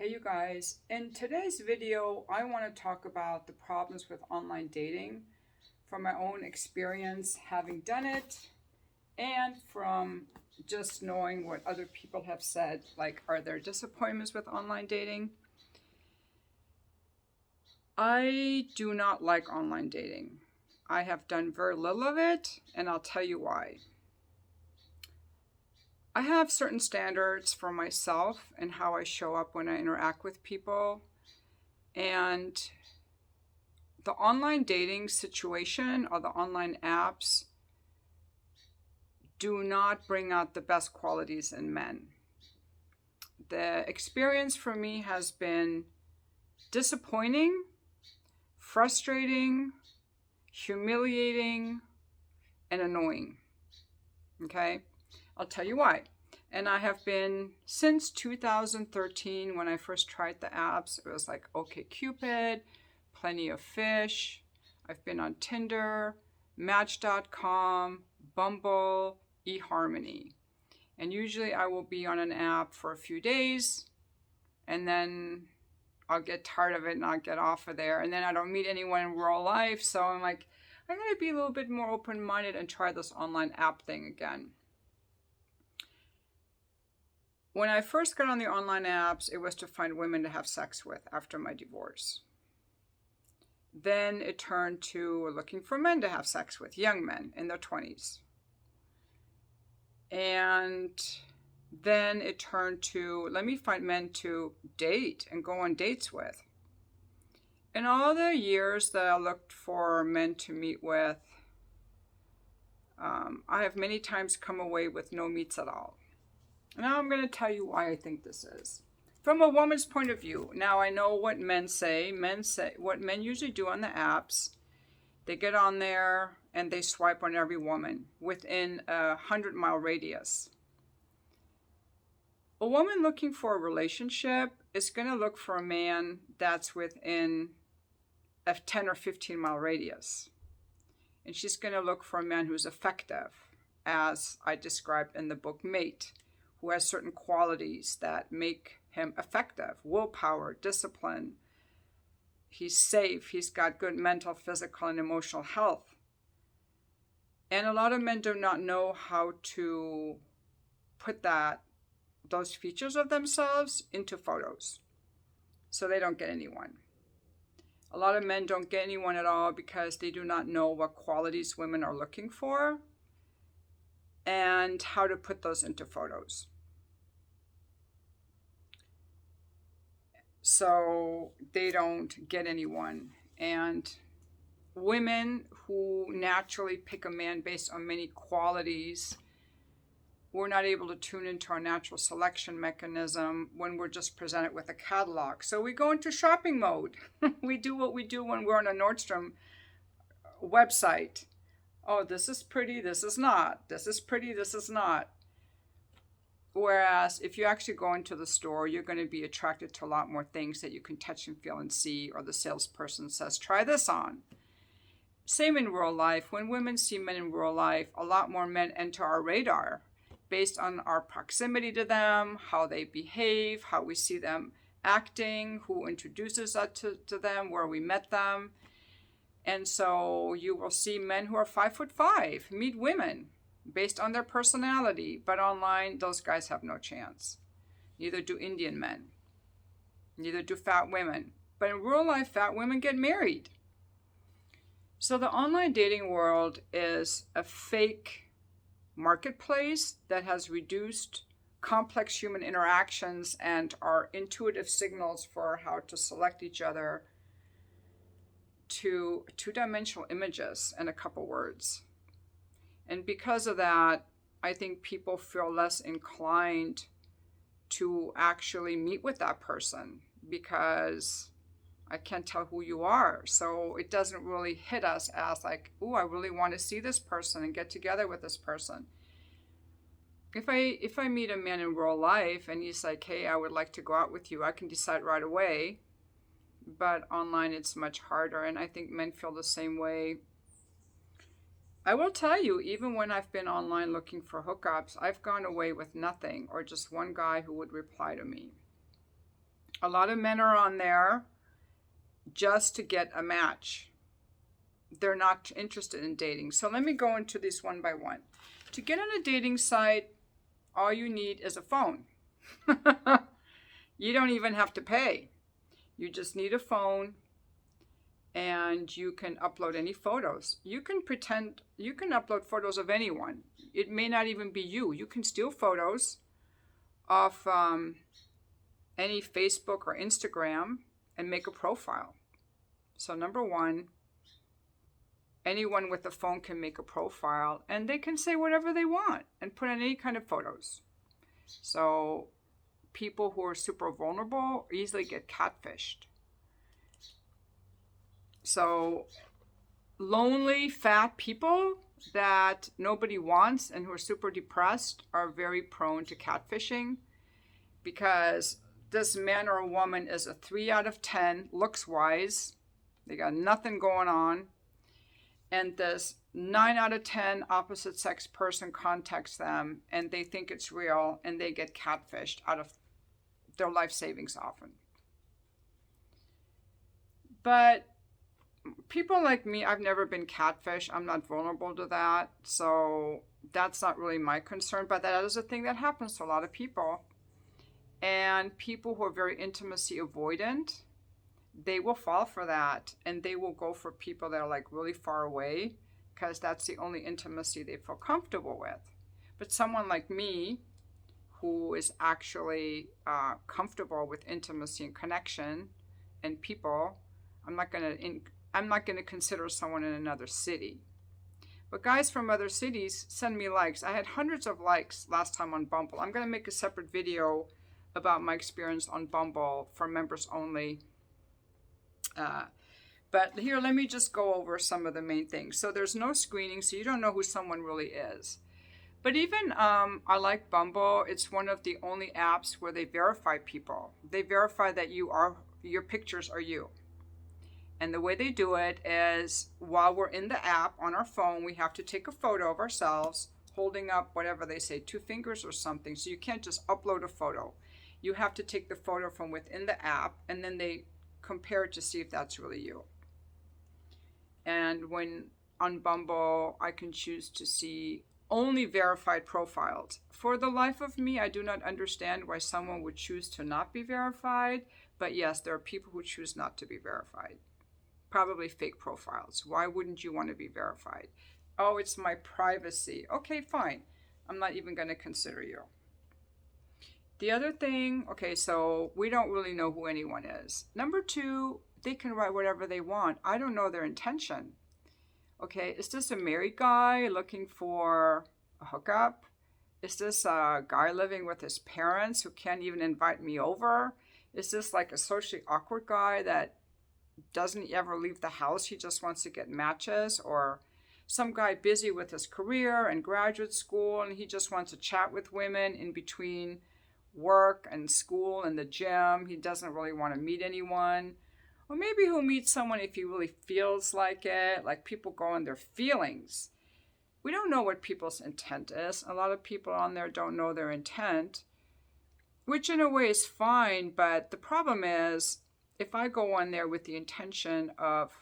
Hey you guys, in today's video I want to talk about the problems with online dating from my own experience having done it and from just knowing what other people have said, like are there disappointments with online dating? I do not like online dating. I have done very little of it and I'll tell you why. I have certain standards for myself and how I show up when I interact with people. And the online dating situation or the online apps do not bring out the best qualities in men. The experience for me has been disappointing, frustrating, humiliating, and annoying. Okay? I'll tell you why. And I have been since 2013 when I first tried the apps. It was like OkCupid, Plenty of Fish. I've been on Tinder, Match.com, Bumble, eHarmony. And usually I will be on an app for a few days and then I'll get tired of it and I'll get off of there. And then I don't meet anyone in real life. So I'm like, I'm going to be a little bit more open-minded and try this online app thing again. When I first got on the online apps, it was to find women to have sex with after my divorce. Then it turned to looking for men to have sex with, young men in their 20s. And then it turned to, let me find men to date and go on dates with. In all the years that I looked for men to meet with, I have many times come away with no meets at all. Now I'm going to tell you why I think this is. From a woman's point of view, now I know what men say. What men usually do on the apps, they get on there and they swipe on every woman within a 100-mile radius. A woman looking for a relationship is going to look for a man that's within a 10 or 15-mile radius. And she's going to look for a man who's effective, as I described in the book Mate, who has certain qualities that make him effective: willpower, discipline. He's safe. He's got good mental, physical, and emotional health. And a lot of men do not know how to put those features of themselves into photos. So they don't get anyone. A lot of men don't get anyone at all because they do not know what qualities women are looking for and how to put those into photos. So they don't get anyone. And women who naturally pick a man based on many qualities, we're not able to tune into our natural selection mechanism when we're just presented with a catalog. So we go into shopping mode. We do what we do when we're on a Nordstrom website. Oh, this is pretty, this is not. This is pretty, this is not. Whereas if you actually go into the store, you're going to be attracted to a lot more things that you can touch and feel and see, or the salesperson says, try this on. Same in real life. When women see men in real life, a lot more men enter our radar based on our proximity to them, how they behave, how we see them acting, who introduces us to them, where we met them. And so you will see men who are 5'5" meet women based on their personality, but online those guys have no chance. Neither do Indian men, neither do fat women. But in real life, fat women get married. So the online dating world is a fake marketplace that has reduced complex human interactions and our intuitive signals for how to select each other to two-dimensional images and a couple words. And because of that, I think people feel less inclined to actually meet with that person because I can't tell who you are. So it doesn't really hit us as like, oh, I really want to see this person and get together with this person. If I meet a man in real life and he's like, hey, I would like to go out with you, I can decide right away. But online it's much harder, and I think men feel the same way. I will tell you, even when I've been online looking for hookups, I've gone away with nothing or just one guy who would reply to me. A lot of men are on there just to get a match. They're not interested in dating. So let me go into these one by one. To get on a dating site, all you need is a phone. You don't even have to pay. You just need a phone, and you can upload any photos. You can upload photos of anyone. It may not even be you. You can steal photos off any Facebook or Instagram and make a profile. So number one, anyone with a phone can make a profile, and they can say whatever they want and put in any kind of photos. So people who are super vulnerable easily get catfished. So lonely, fat people that nobody wants and who are super depressed are very prone to catfishing, because this man or a woman is a 3 out of 10 looks wise. They got nothing going on. And this 9 out of 10 opposite sex person contacts them and they think it's real, and they get catfished out of their life savings often. But people like me, I've never been catfished. I'm not vulnerable to that. So that's not really my concern. But that is a thing that happens to a lot of people. And people who are very intimacy avoidant, they will fall for that. And they will go for people that are like really far away, because that's the only intimacy they feel comfortable with. But someone like me, who is actually comfortable with intimacy and connection and people, I'm not going to consider someone in another city. But guys from other cities send me likes. I had hundreds of likes last time on Bumble. I'm going to make a separate video about my experience on Bumble for members only. But here, let me just go over some of the main things. So there's no screening, so you don't know who someone really is. But even I like Bumble. It's one of the only apps where they verify people. They verify that your pictures are you. And the way they do it is, while we're in the app on our phone, we have to take a photo of ourselves holding up whatever they say, 2 fingers or something. So you can't just upload a photo. You have to take the photo from within the app, and then they compare it to see if that's really you. And when on Bumble, I can choose to see only verified profiles. For the life of me, I do not understand why someone would choose to not be verified. But yes, there are people who choose not to be verified. Probably fake profiles. Why wouldn't you want to be verified? Oh, it's my privacy. Okay, fine. I'm not even going to consider you. The other thing, okay, so we don't really know who anyone is. Number 2, they can write whatever they want. I don't know their intention. Okay, is this a married guy looking for a hookup? Is this a guy living with his parents who can't even invite me over? Is this like a socially awkward guy that doesn't ever leave the house? He just wants to get matches? Or some guy busy with his career and graduate school, and he just wants to chat with women in between work and school and the gym. He doesn't really want to meet anyone. Or maybe he'll meet someone if he really feels like it. Like, people go on their feelings. We don't know what people's intent is. A lot of people on there don't know their intent, which in a way is fine. But the problem is, if I go on there with the intention of,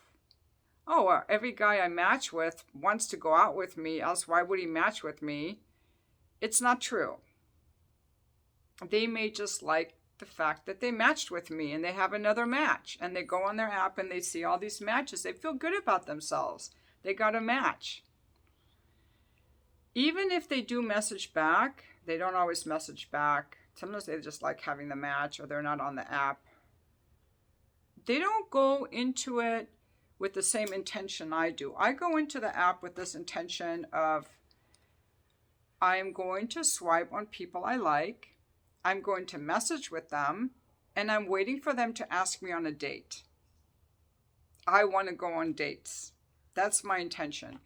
every guy I match with wants to go out with me, else why would he match with me? It's not true. They may just like the fact that they matched with me and they have another match, and they go on their app and they see all these matches. They feel good about themselves. They got a match. Even if they do message back, they don't always message back. Sometimes they just like having the match, or they're not on the app. They don't go into it with the same intention I do. I go into the app with this intention of, I am going to swipe on people I like, I'm going to message with them, and I'm waiting for them to ask me on a date. I want to go on dates. That's my intention.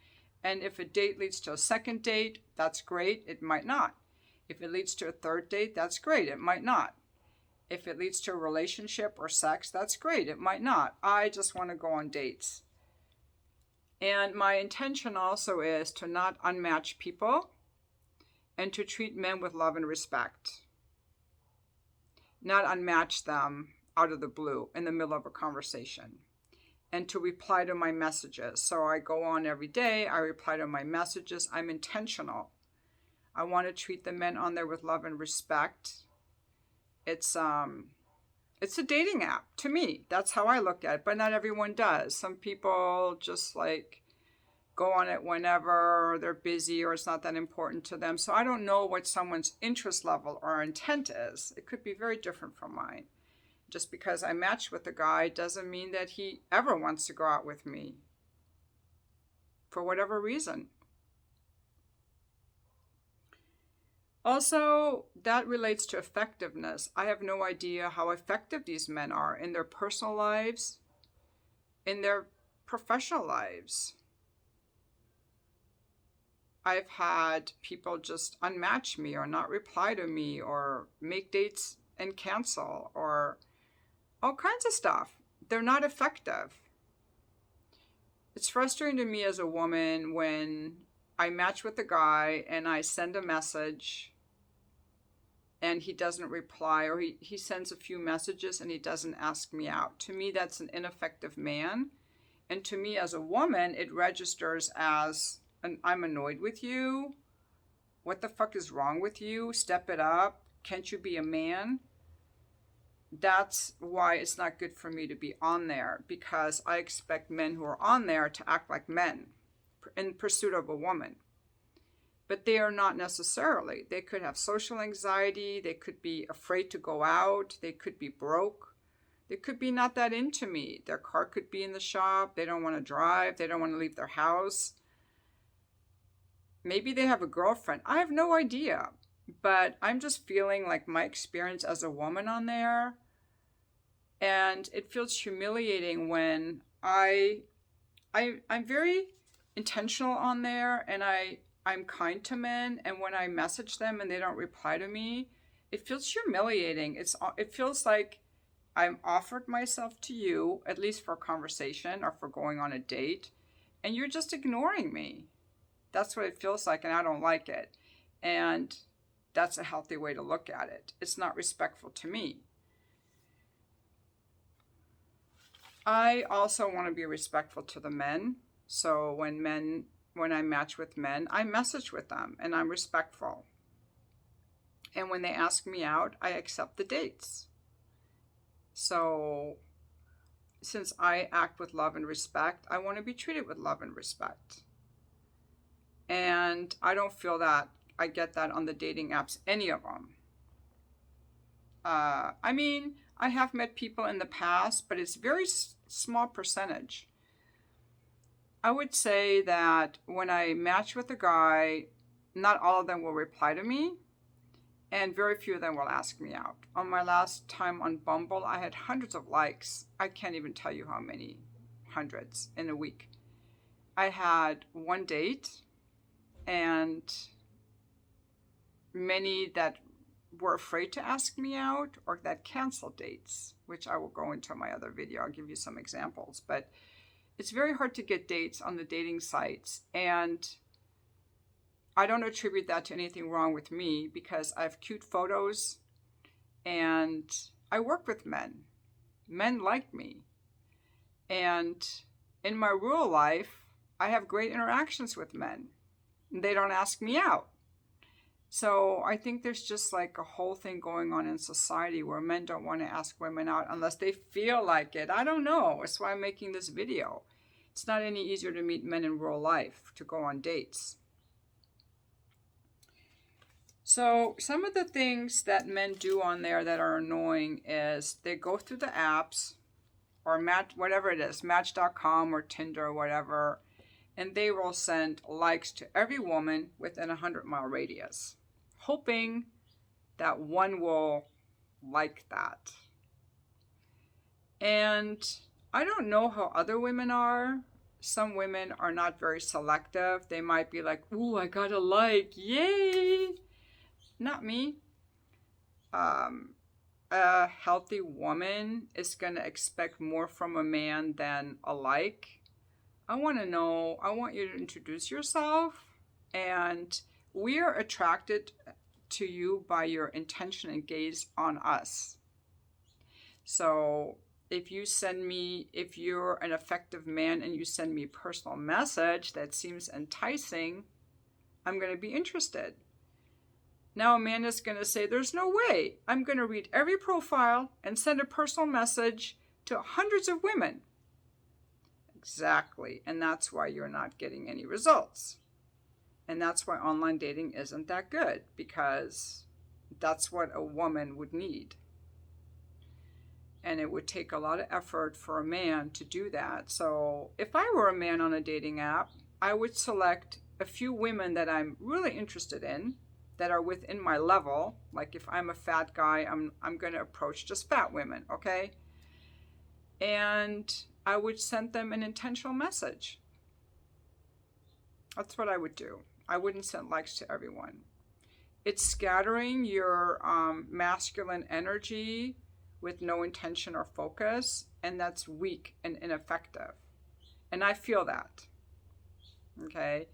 And if a date leads to a second date, that's great. It might not. If it leads to a third date, that's great. It might not. If it leads to a relationship or sex, that's great. It might not. I just want to go on dates. And my intention also is to not unmatch people and to treat men with love and respect. Not unmatch them out of the blue in the middle of a conversation and to reply to my messages. So I go on every day, I reply to my messages. I'm intentional. I want to treat the men on there with love and respect. It's a dating app to me. That's how I look at it, but not everyone does. Some people just like go on it whenever they're busy or it's not that important to them. So I don't know what someone's interest level or intent is. It could be very different from mine. Just because I match with a guy doesn't mean that he ever wants to go out with me for whatever reason. Also, that relates to effectiveness. I have no idea how effective these men are in their personal lives, in their professional lives. I've had people just unmatch me or not reply to me or make dates and cancel or all kinds of stuff. They're not effective. It's frustrating to me as a woman when I match with a guy and I send a message and he doesn't reply, or he sends a few messages and he doesn't ask me out. To me, that's an ineffective man. And to me as a woman, it registers as I'm annoyed with you. What the fuck is wrong with you? Step it up. Can't you be a man? That's why it's not good for me to be on there, because I expect men who are on there to act like men in pursuit of a woman. But they are not necessarily. They could have social anxiety. They could be afraid to go out. They could be broke. They could be not that into me. Their car could be in the shop. They don't want to drive. They don't want to leave their house. Maybe they have a girlfriend. I have no idea. But I'm just feeling like my experience as a woman on there, and it feels humiliating when I'm very intentional on there, and I'm kind to men, and when I message them and they don't reply to me, it feels humiliating. It feels like I'm offered myself to you, at least for a conversation or for going on a date, and you're just ignoring me. That's what it feels like, and I don't like it. And that's a healthy way to look at it. It's not respectful to me. I also want to be respectful to the men. So when I match with men, I message with them and I'm respectful. And when they ask me out, I accept the dates. So since I act with love and respect, I want to be treated with love and respect. And I don't feel that I get that on the dating apps, any of them. I mean, I have met people in the past, but it's very small percentage. I would say that when I match with a guy, not all of them will reply to me, and very few of them will ask me out. On my last time on Bumble, I had hundreds of likes. I can't even tell you how many, hundreds in a week. I had one date, and many that were afraid to ask me out or that canceled dates, which I will go into my other video. I'll give you some examples. But it's very hard to get dates on the dating sites. And I don't attribute that to anything wrong with me, because I have cute photos and I work with men. Men like me. And in my real life, I have great interactions with men. They don't ask me out. So I think there's just like a whole thing going on in society where men don't want to ask women out unless they feel like it. I don't know. That's why I'm making this video. It's not any easier to meet men in real life, to go on dates. So some of the things that men do on there that are annoying is they go through the apps or Match, whatever it is, Match.com or Tinder or whatever, and they will send likes to every woman within a 100-mile radius, hoping that one will like that. And I don't know how other women are. Some women are not very selective. They might be like, ooh, I got a like, yay. Not me. A healthy woman is going to expect more from a man than a like. I want you to introduce yourself, and we are attracted to you by your intention and gaze on us. So if you're an effective man and you send me a personal message that seems enticing, I'm going to be interested. Now Amanda's going to say, there's no way. I'm going to read every profile and send a personal message to hundreds of women. Exactly. And that's why you're not getting any results. And that's why online dating isn't that good, because that's what a woman would need. And it would take a lot of effort for a man to do that. So if I were a man on a dating app, I would select a few women that I'm really interested in, that are within my level. Like if I'm a fat guy, I'm going to approach just fat women, okay? And I would send them an intentional message. That's what I would do. I wouldn't send likes to everyone. It's scattering your masculine energy with no intention or focus, and that's weak and ineffective. And I feel that. Okay?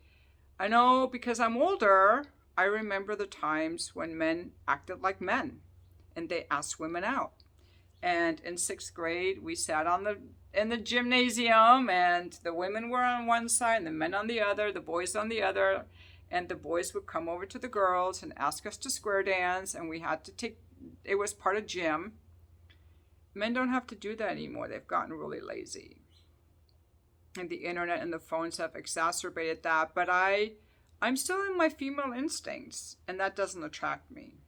I know because I'm older, I remember the times when men acted like men and they asked women out. And in 6th grade, we sat in the gymnasium, and the women were on one side and the men on the other, the boys on the other. And the boys would come over to the girls and ask us to square dance, and we had to it was part of gym. Men don't have to do that anymore. They've gotten really lazy. And the internet and the phones have exacerbated that. But I'm still in my female instincts, and that doesn't attract me.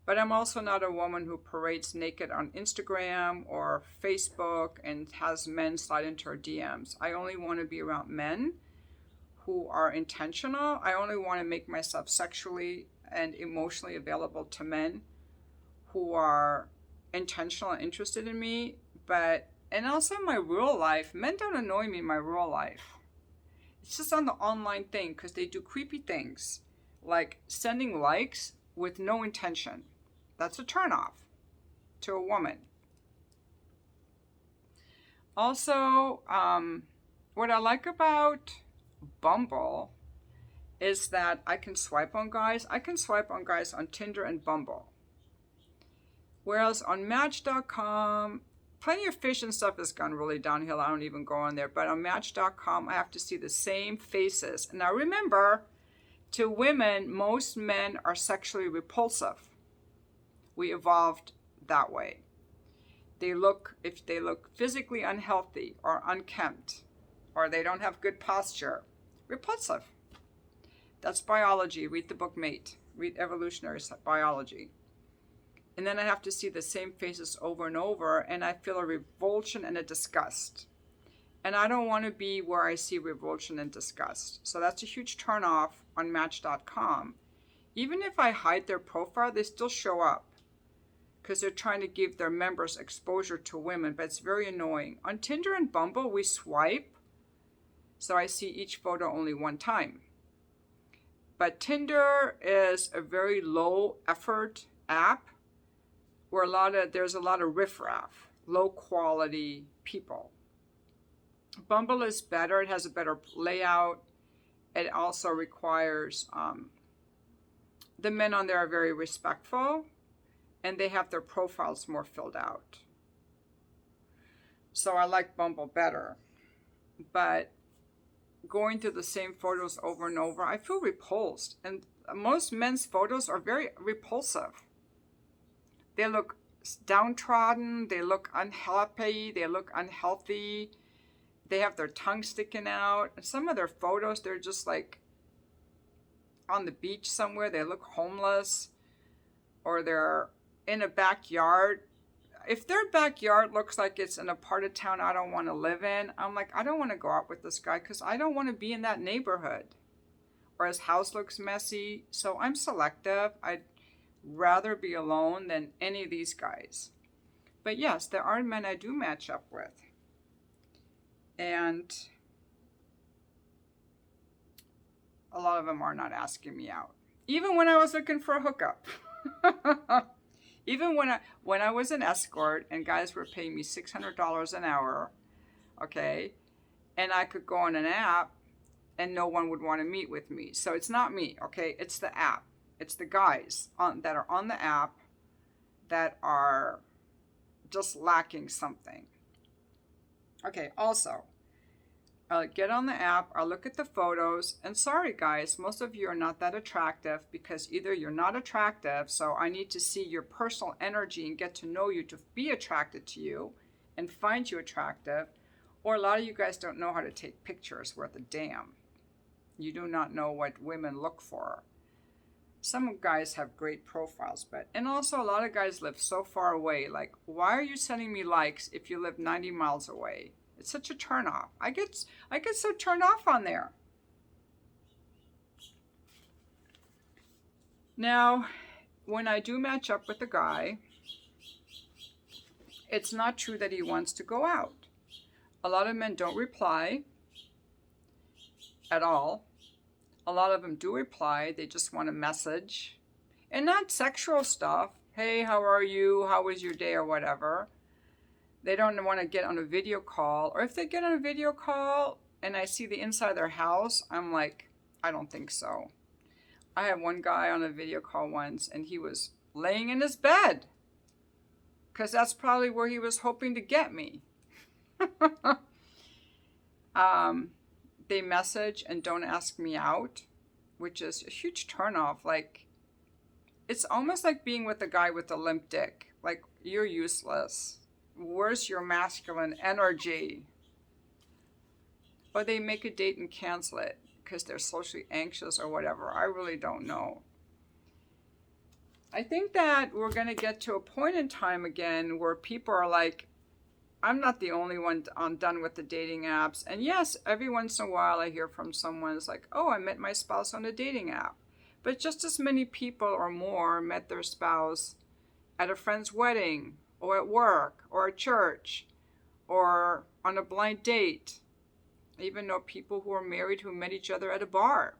But I'm also not a woman who parades naked on Instagram or Facebook and has men slide into her DMs. I only want to be around men who are intentional. I only want to make myself sexually and emotionally available to men who are intentional and interested in me. And also in my real life, men don't annoy me in my real life. It's just on the online thing, because they do creepy things like sending likes with no intention. That's a turnoff to a woman. Also, what I like about Bumble is that I can swipe on guys. I can swipe on guys on Tinder and Bumble. Whereas on Match.com, Plenty of Fish and stuff has gone really downhill. I don't even go on there. But on Match.com, I have to see the same faces. Now remember, to women, most men are sexually repulsive. We evolved that way. If they look physically unhealthy or unkempt, or they don't have good posture, repulsive. That's biology. Read the book Mate. Read evolutionary biology. And then I have to see the same faces over and over, and I feel a revulsion and a disgust. And I don't want to be where I see revulsion and disgust. So that's a huge turnoff on Match.com. Even if I hide their profile, they still show up, because they're trying to give their members exposure to women, but it's very annoying. On Tinder and Bumble, we swipe, so I see each photo only one time. But Tinder is a very low effort app where there's a lot of riffraff, low quality people. Bumble is better. It has a better layout. It also requires, the men on there are very respectful, and they have their profiles more filled out. So I like Bumble better. But going through the same photos over and over, I feel repulsed. And most men's photos are very repulsive. They look downtrodden, they look unhappy, they look unhealthy. They have their tongue sticking out. And some of their photos, they're just like on the beach somewhere. They look homeless, or they're in a backyard. If their backyard looks like it's in a part of town I don't want to live in, I'm like, I don't want to go out with this guy, because I don't want to be in that neighborhood. Or his house looks messy. So I'm selective. I'd rather be alone than any of these guys. But yes, there are men I do match up with. And a lot of them are not asking me out. Even when I was looking for a hookup. Even when I was an escort and guys were paying me $600 an hour, okay, and I could go on an app and no one would want to meet with me. So it's not me, okay? It's the app. It's the guys that are on the app that are just lacking something. Okay, also, I'll get on the app, I'll look at the photos, and sorry guys, most of you are not that attractive because either you're not attractive, so I need to see your personal energy and get to know you to be attracted to you and find you attractive, or a lot of you guys don't know how to take pictures worth a damn. You do not know what women look for. Some guys have great profiles, and also a lot of guys live so far away. Like, why are you sending me likes if you live 90 miles away? It's such a turnoff. I get so turned off on there. Now, when I do match up with a guy, it's not true that he wants to go out. A lot of men don't reply at all. A lot of them do reply. They just want a message. And not sexual stuff. Hey, how are you? How was your day or whatever. They don't want to get on a video call. Or if they get on a video call and I see the inside of their house, I'm like, I don't think so. I had one guy on a video call once and he was laying in his bed. Because that's probably where he was hoping to get me. They message and don't ask me out, which is a huge turnoff. Like, it's almost like being with a guy with a limp dick. Like, you're useless. Where's your masculine energy? Or they make a date and cancel it because they're socially anxious or whatever. I really don't know. I think that we're going to get to a point in time again where people are like, I'm not the only one done with the dating apps. And yes, every once in a while I hear from someone who's like, oh, I met my spouse on a dating app. But just as many people or more met their spouse at a friend's wedding or at work or at church or on a blind date. I even know people who are married who met each other at a bar.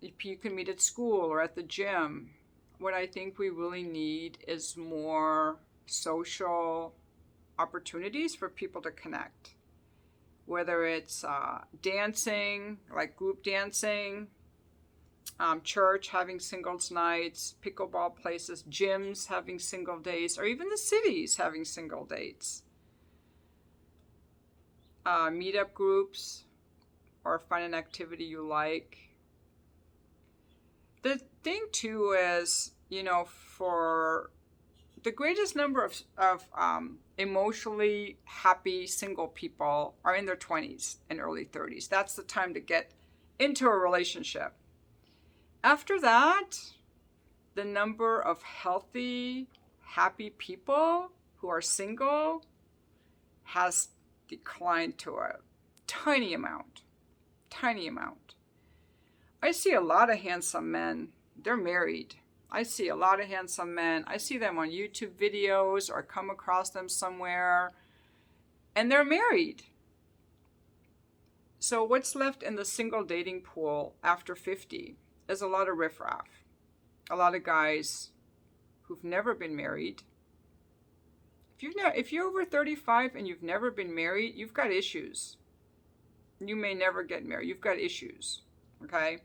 You can meet at school or at the gym. What I think we really need is more social opportunities for people to connect. Whether it's dancing, like group dancing, church having singles nights, pickleball places, gyms having single dates, or even the cities having single dates. Meetup groups, or find an activity you like. The thing too is, for the greatest number of emotionally happy single people are in their 20s and early 30s. That's the time to get into a relationship. After that, the number of healthy, happy people who are single has declined to a tiny amount. Tiny amount. I see a lot of handsome men. They're married. I see a lot of handsome men. I see them on YouTube videos or come across them somewhere. And they're married. So what's left in the single dating pool after 50 is a lot of riffraff. A lot of guys who've never been married. If you're over 35 and you've never been married, you've got issues. You may never get married. You've got issues. Okay?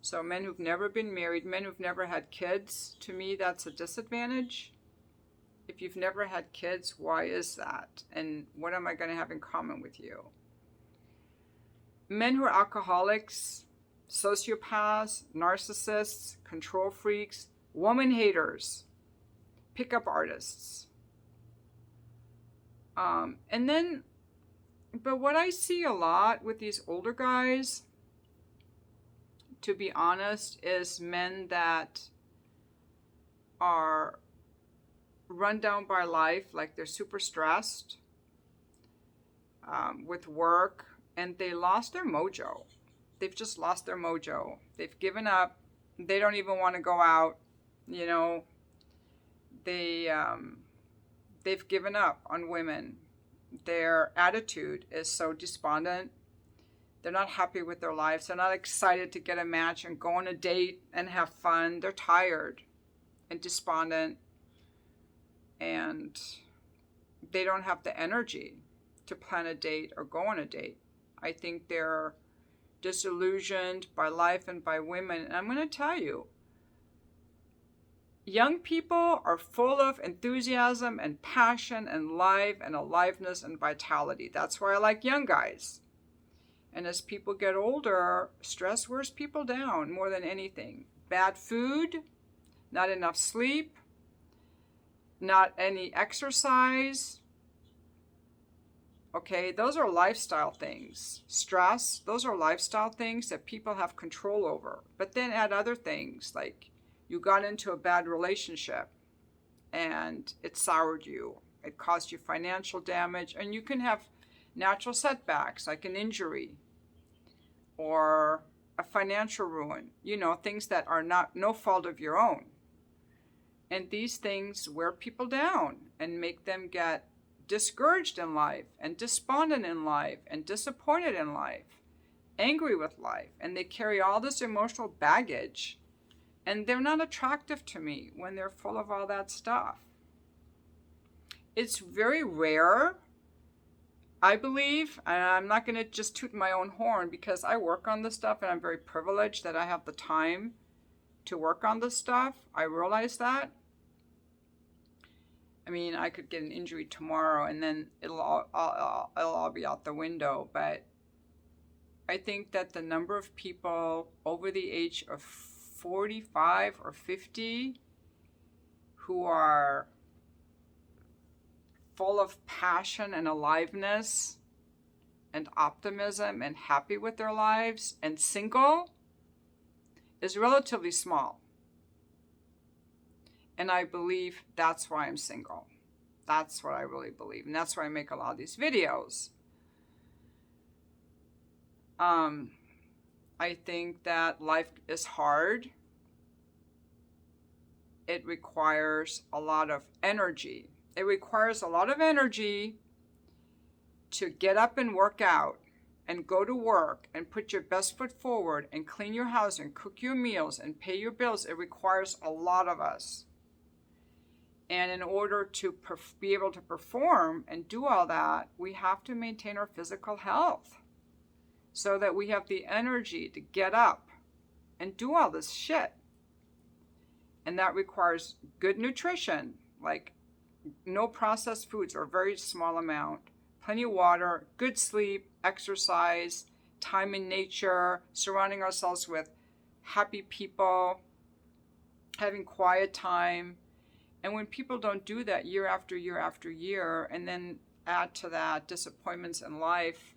So men who've never been married, men who've never had kids, to me, that's a disadvantage. If you've never had kids, why is that? And what am I going to have in common with you? Men who are alcoholics, sociopaths, narcissists, control freaks, woman haters, pickup artists. But what I see a lot with these older guys, to be honest, is men that are run down by life, like they're super stressed with work, and they lost their mojo. They've just lost their mojo. They've given up. They don't even want to go out. They've given up on women. Their attitude is so despondent. They're not happy with their lives. They're not excited to get a match and go on a date and have fun. They're tired and despondent. And they don't have the energy to plan a date or go on a date. I think they're disillusioned by life and by women. And I'm going to tell you, Young people are full of enthusiasm and passion and life and aliveness and vitality. That's why I like young guys. And as people get older, stress wears people down more than anything. Bad food, not enough sleep, not any exercise. Okay, those are lifestyle things. Stress, those are lifestyle things that people have control over. But then add other things like you got into a bad relationship and it soured you. It caused you financial damage, and you can have natural setbacks like an injury or a financial ruin, things that are no fault of your own. And these things wear people down and make them get discouraged in life and despondent in life and disappointed in life, angry with life. And they carry all this emotional baggage, and they're not attractive to me when they're full of all that stuff. It's very rare, I believe, and I'm not going to just toot my own horn because I work on this stuff and I'm very privileged that I have the time to work on this stuff. I realize that. I mean, I could get an injury tomorrow and then it'll all be out the window. But I think that the number of people over the age of 45 or 50 who are full of passion and aliveness and optimism and happy with their lives and single is relatively small. And I believe that's why I'm single. That's what I really believe. And that's why I make a lot of these videos. I think that life is hard. It requires a lot of energy. It requires a lot of energy to get up and work out and go to work and put your best foot forward and clean your house and cook your meals and pay your bills. It requires a lot of us. And in order to be able to perform and do all that, we have to maintain our physical health so that we have the energy to get up and do all this shit. And that requires good nutrition, like no processed foods or a very small amount, plenty of water, good sleep, exercise, time in nature, surrounding ourselves with happy people, having quiet time. And when people don't do that year after year after year, and then add to that disappointments in life,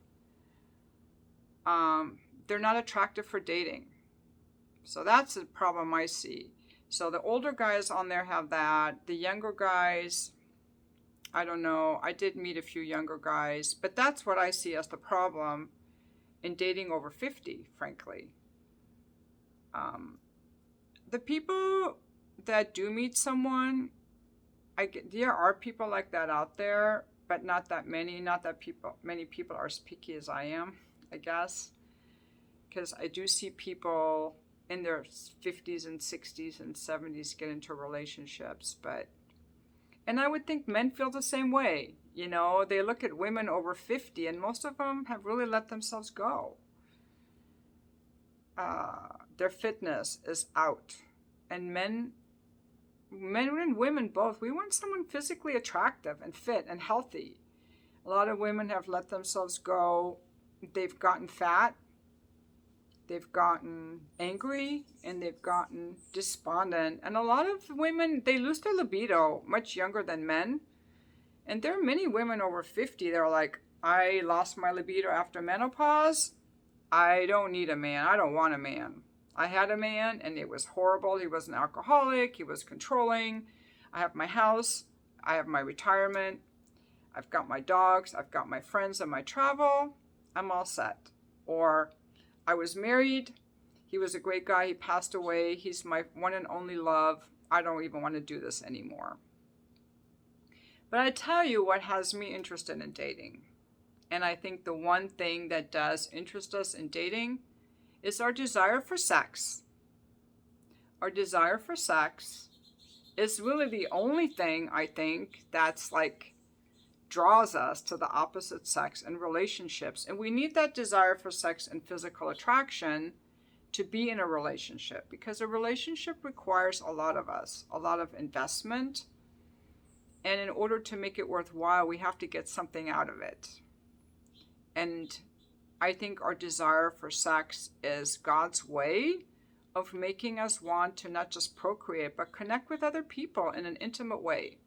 they're not attractive for dating. So that's the problem I see. So the older guys on there have that. The younger guys, I don't know. I did meet a few younger guys, but that's what I see as the problem in dating over 50, frankly. The people that do meet someone, there are people like that out there, but not that many. Not that many people are as picky as I am, I guess. Because I do see people in their 50s and 60s and 70s get into relationships, and I would think men feel the same way. They look at women over 50 and most of them have really let themselves go. Their fitness is out. And men and women both, we want someone physically attractive and fit and healthy. A lot of women have let themselves go. They've gotten fat. They've gotten angry and they've gotten despondent. And a lot of women, they lose their libido much younger than men. And there are many women over 50 that are like, I lost my libido after menopause. I don't need a man. I don't want a man. I had a man and it was horrible. He was an alcoholic. He was controlling. I have my house. I have my retirement. I've got my dogs. I've got my friends and my travel. I'm all set. Or I was married. He was a great guy. He passed away. He's my one and only love. I don't even want to do this anymore. But I tell you what has me interested in dating. And I think the one thing that does interest us in dating is our desire for sex. Our desire for sex is really the only thing I think that's like draws us to the opposite sex in relationships. And we need that desire for sex and physical attraction to be in a relationship, because a relationship requires a lot of us, a lot of investment. And in order to make it worthwhile, we have to get something out of it. And I think our desire for sex is God's way of making us want to not just procreate, but connect with other people in an intimate way.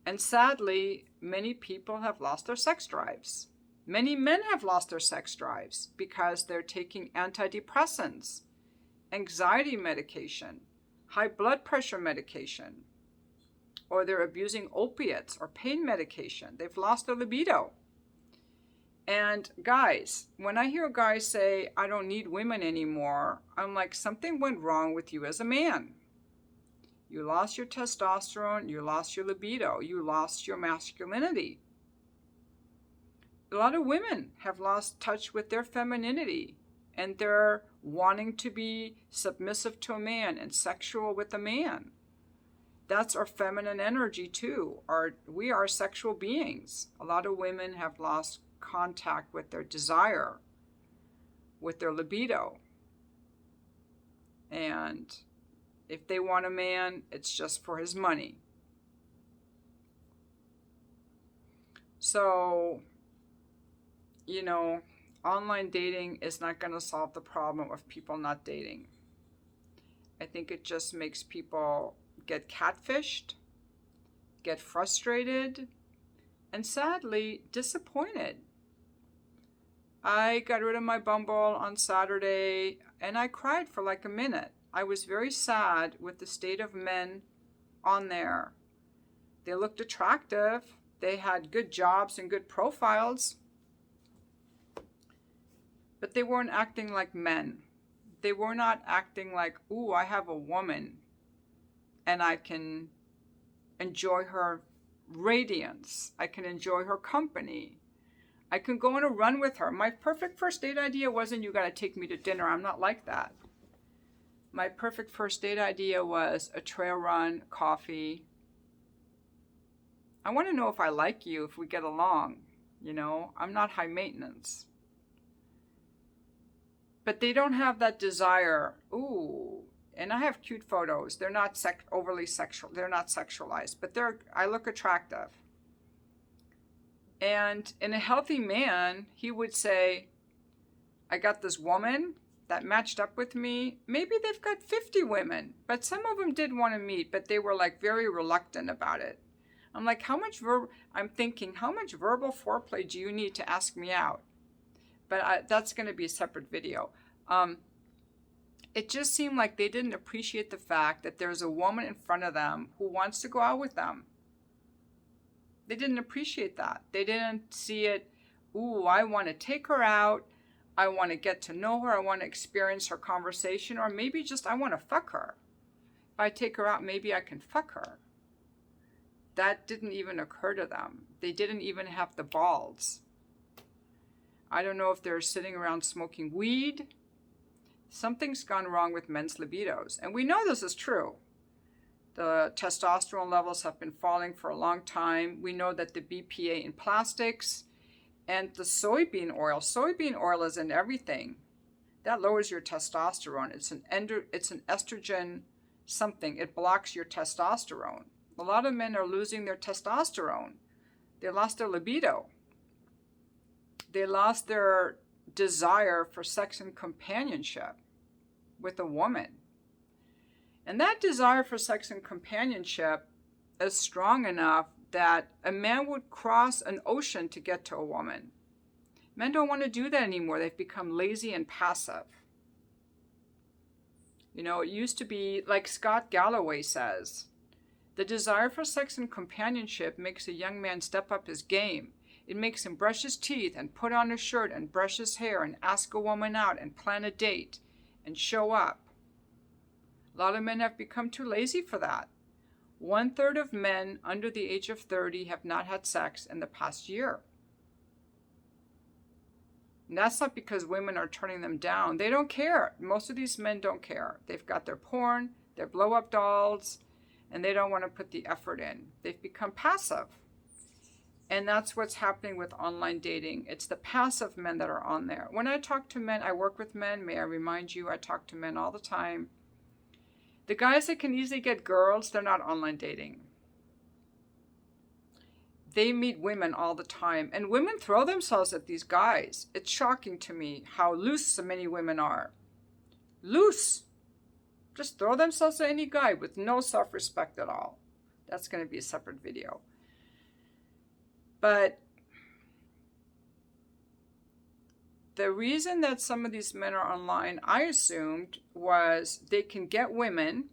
And sadly, many people have lost their sex drives. Many men have lost their sex drives because they're taking antidepressants, anxiety medication, high blood pressure medication, or they're abusing opiates or pain medication. They've lost their libido. And guys, when I hear guys say, I don't need women anymore, I'm like, something went wrong with you as a man. You lost your testosterone, you lost your libido, you lost your masculinity. A lot of women have lost touch with their femininity, and they're wanting to be submissive to a man and sexual with a man. That's our feminine energy too. We are sexual beings. A lot of women have lost contact with their desire, with their libido. And if they want a man, it's just for his money. So, online dating is not going to solve the problem of people not dating. I think it just makes people get catfished, get frustrated, and sadly disappointed. I got rid of my Bumble on Saturday and I cried for like a minute. I was very sad with the state of men on there. They looked attractive. They had good jobs and good profiles. But they weren't acting like men. They were not acting like, ooh, I have a woman and I can enjoy her radiance. I can enjoy her company. I can go on a run with her. My perfect first date idea wasn't, you got to take me to dinner. I'm not like that. My perfect first date idea was a trail run, coffee. I want to know if I like you, if we get along. I'm not high maintenance. But they don't have that desire. Ooh, and I have cute photos. They're not overly sexual. They're not sexualized, but I look attractive. And in a healthy man, he would say, I got this woman that matched up with me. Maybe they've got 50 women, but some of them did want to meet, but they were like very reluctant about it. I'm like, I'm thinking, how much verbal foreplay do you need to ask me out? But that's going to be a separate video. It just seemed like they didn't appreciate the fact that there's a woman in front of them who wants to go out with them. They didn't appreciate that. They didn't see it, ooh, I want to take her out. I want to get to know her. I want to experience her conversation. Or maybe just I want to fuck her. If I take her out, maybe I can fuck her. That didn't even occur to them. They didn't even have the balls. I don't know if they're sitting around smoking weed. Something's gone wrong with men's libidos. And we know this is true. The testosterone levels have been falling for a long time. We know that the BPA in plastics and the soybean oil is in everything. That lowers your testosterone. It's an estrogen something. It blocks your testosterone. A lot of men are losing their testosterone. They lost their libido. They lost their desire for sex and companionship with a woman. And that desire for sex and companionship is strong enough that a man would cross an ocean to get to a woman. Men don't want to do that anymore. They've become lazy and passive. It used to be, like Scott Galloway says, the desire for sex and companionship makes a young man step up his game. It makes him brush his teeth and put on a shirt and brush his hair and ask a woman out and plan a date and show up. A lot of men have become too lazy for that. 1/3 of men under the age of 30 have not had sex in the past year. And that's not because women are turning them down. They don't care. Most of these men don't care. They've got their porn, their blow-up dolls, and they don't want to put the effort in. They've become passive. And that's what's happening with online dating. It's the passive men that are on there. When I talk to men, I work with men. May I remind you, I talk to men all the time. The guys that can easily get girls, they're not online dating. They meet women all the time. And women throw themselves at these guys. It's shocking to me how loose so many women are. Loose. Just throw themselves at any guy with no self-respect at all. That's going to be a separate video. But the reason that some of these men are online, I assumed, was they can get women,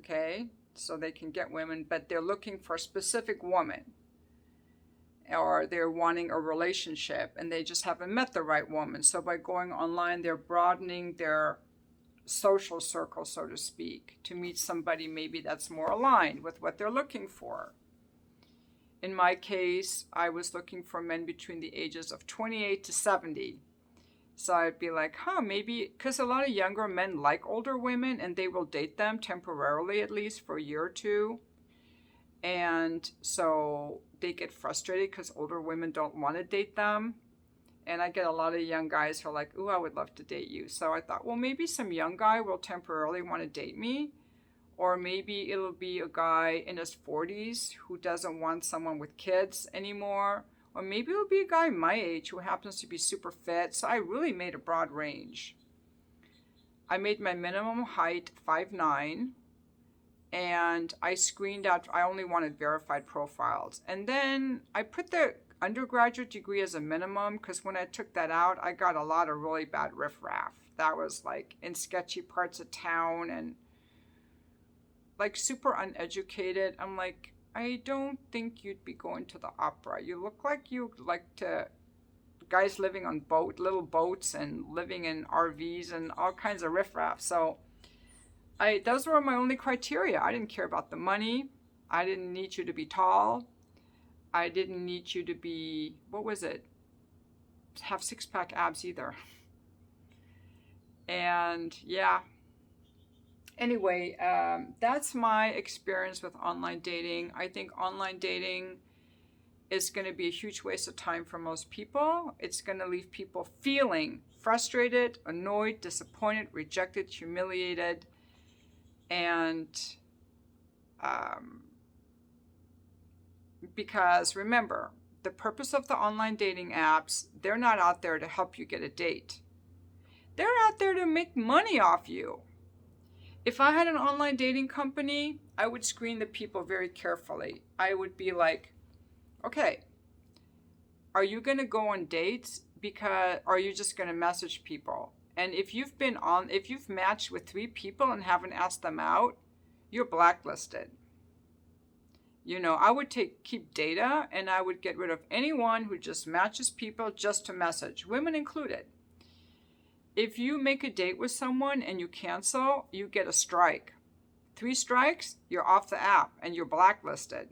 okay? So they can get women, but they're looking for a specific woman. Or they're wanting a relationship and they just haven't met the right woman. So by going online, they're broadening their social circle, so to speak, to meet somebody maybe that's more aligned with what they're looking for. In my case, I was looking for men between the ages of 28 to 70. So I'd be like, maybe, because a lot of younger men like older women and they will date them temporarily, at least for a year or two. And so they get frustrated because older women don't want to date them. And I get a lot of young guys who are like, ooh, I would love to date you. So I thought, well, maybe some young guy will temporarily want to date me. Or maybe it'll be a guy in his 40s who doesn't want someone with kids anymore. Or maybe it'll be a guy my age who happens to be super fit. So I really made a broad range. I made my minimum height 5'9". And I screened out, I only wanted verified profiles. And then I put the undergraduate degree as a minimum because when I took that out, I got a lot of really bad riffraff. That was like in sketchy parts of town and like super uneducated. I'm like, I don't think you'd be going to the opera. You look like you like to, guys living on little boats and living in RVs and all kinds of riffraff. So those were my only criteria. I didn't care about the money. I didn't need you to be tall. I didn't need you to be, have six-pack abs either. And yeah. Anyway, that's my experience with online dating. I think online dating is going to be a huge waste of time for most people. It's going to leave people feeling frustrated, annoyed, disappointed, rejected, humiliated, and because remember, the purpose of the online dating apps, they're not out there to help you get a date. They're out there to make money off you. If I had an online dating company, I would screen the people very carefully. I would be like, okay, are you going to go on dates or are you just going to message people? And if you've matched with 3 people and haven't asked them out, you're blacklisted. You know, I would keep data and I would get rid of anyone who just matches people just to message, women included. If you make a date with someone and you cancel, you get a strike. 3 strikes, you're off the app and you're blacklisted.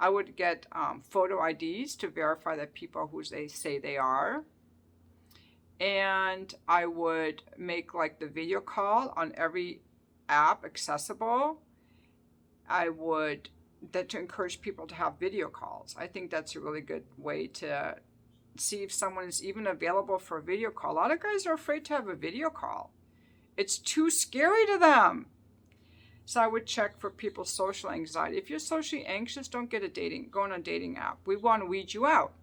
I would get photo IDs to verify that people who they say they are. And I would make like the video call on every app accessible. To encourage people to have video calls. I think that's a really good way to see if someone is even available for a video call. A lot of guys are afraid to have a video call. It's too scary to them. So I would check for people's social anxiety. If you're socially anxious, don't go on a dating app. We want to weed you out.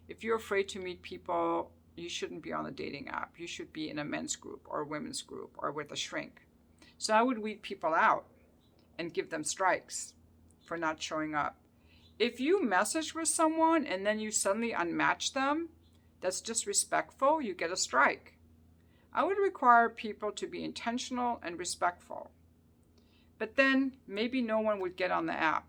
If you're afraid to meet people, you shouldn't be on a dating app. You should be in a men's group or a women's group or with a shrink. So I would weed people out and give them strikes for not showing up. If you message with someone and then you suddenly unmatch them, that's disrespectful, you get a strike. I would require people to be intentional and respectful. But then maybe no one would get on the app.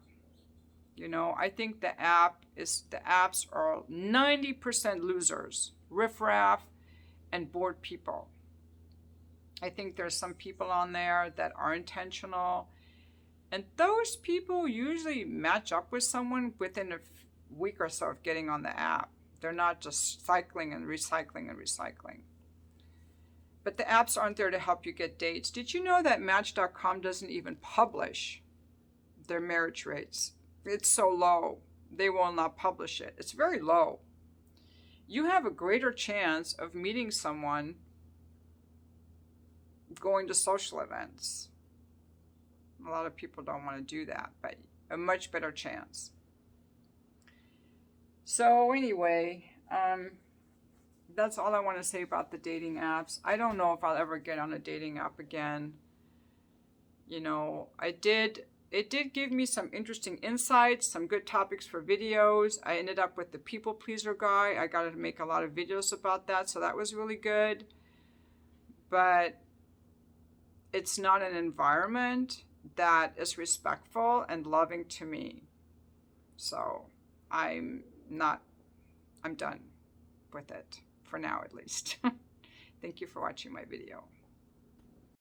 You know, I think the apps are 90% losers, riffraff, and bored people. I think there's some people on there that are intentional. And those people usually match up with someone within a week or so of getting on the app. They're not just cycling and recycling and recycling. But the apps aren't there to help you get dates. Did you know that Match.com doesn't even publish their marriage rates? It's so low. they will not publish it. It's very low. You have a greater chance of meeting someone going to social events. A lot of people don't want to do that, but a much better chance. So anyway, that's all I want to say about the dating apps. I don't know if I'll ever get on a dating app again. You know, it did give me some interesting insights, some good topics for videos. I ended up with the people pleaser guy. I got to make a lot of videos about that, so that was really good. But it's not an environment that is respectful and loving to me. So I'm done with it, for now at least. Thank you for watching my video.